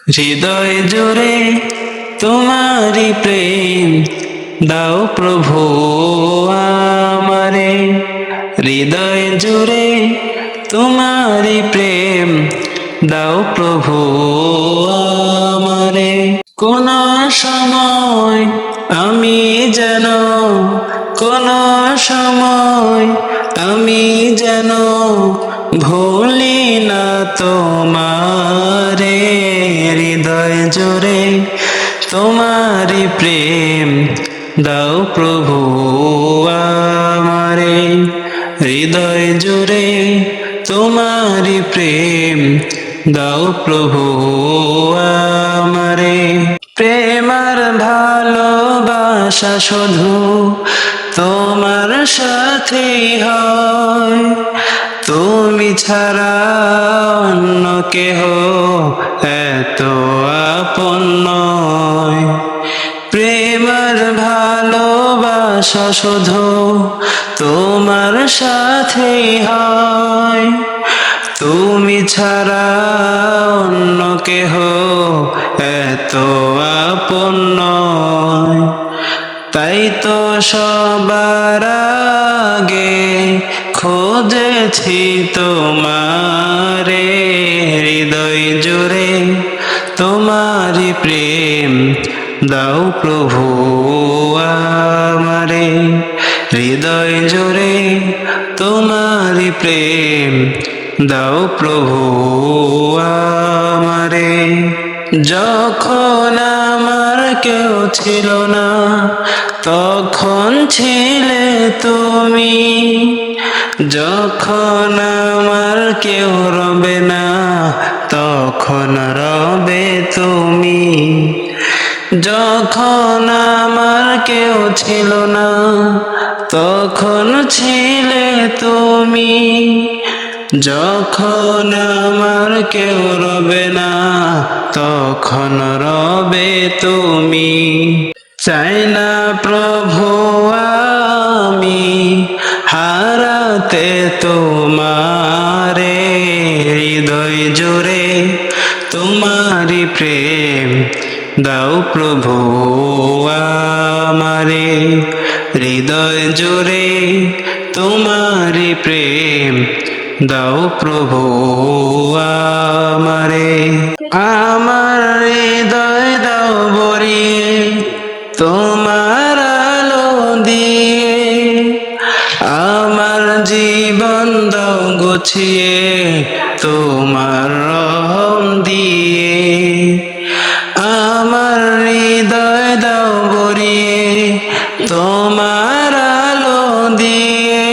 হৃদয় জুড়ে তোমারি প্রেম দাও প্রভু আমারে। হৃদয় জুড়ে তোমারি প্রেম দাও প্রভু আমারে। কোন সময় আমি যেন, কোন সময় আমি যেন ভুলি না তোমারে। হৃদয় জুড়ে তোমারি প্রেম দাও প্রভু আমারে। হৃদয় জুড়ে তোমারি প্রেম দাও প্রভু আমারে। প্রেম আর ভালোবাসা শুধু তোমার সাথেই হয়, তুমি ছাড়া অন্য কেহ এত আপন নয়। প্রেম আর ভালোবাসা শুধু তোমার সাথেই হয়, তুমি ছাড়া অন্য কেহ এত আপন নয়। তাই তো সবার আগে খুঁজেছি তোমারে। হৃদয় জুড়ে তোমারি প্রেম দাও প্রভু আমারে। হৃদয় জুড়ে তোমারি প্রেম দাও প্রভু আমারে। যখন আমার কেউ ছিল না তখন ছিলে তুমি, যখন আমার কেউ রবে না তখন রবে তুমি। যখন আমার কেউ ছিল না তখন ছিলে তুমি, যখন আমার কেউ রবে না তখন রবে তুমি। চাই না প্রভু আমি হারাতে তোমারে। হৃদয় জুড়ে তোমারি প্রেম দাও প্রভু আমারে। হৃদয় জুড়ে তোমারি প্রেম দাও প্রভু আমারে। আমার হৃদয় দাও ভরিয়ে তোমার আলো দিয়ে, আমার জীবন দাও গুছিয়ে তোমার রহম দিয়ে। আমার হৃদয় দাও ভরিয়ে তোমার আলো দিয়ে,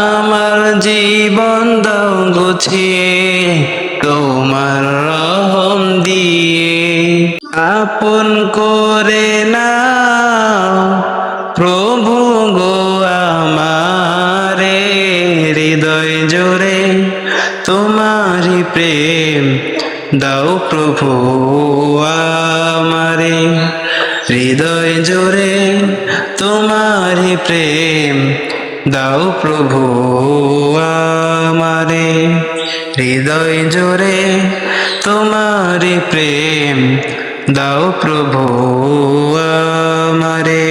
আমার জীবন দাও গুছিয়ে তোমার রহম দিয়ে। আপন করে নাও প্রভু গো আমারে। হৃদয় জুড়ে তোমারি প্রেম দাও প্রভু আমারে। হৃদয় জুড়ে তোমারি প্রেম দাও প্রভু আমারে। হৃদয় জুড়ে তোমারি প্রেম দাও প্রভু আমারে।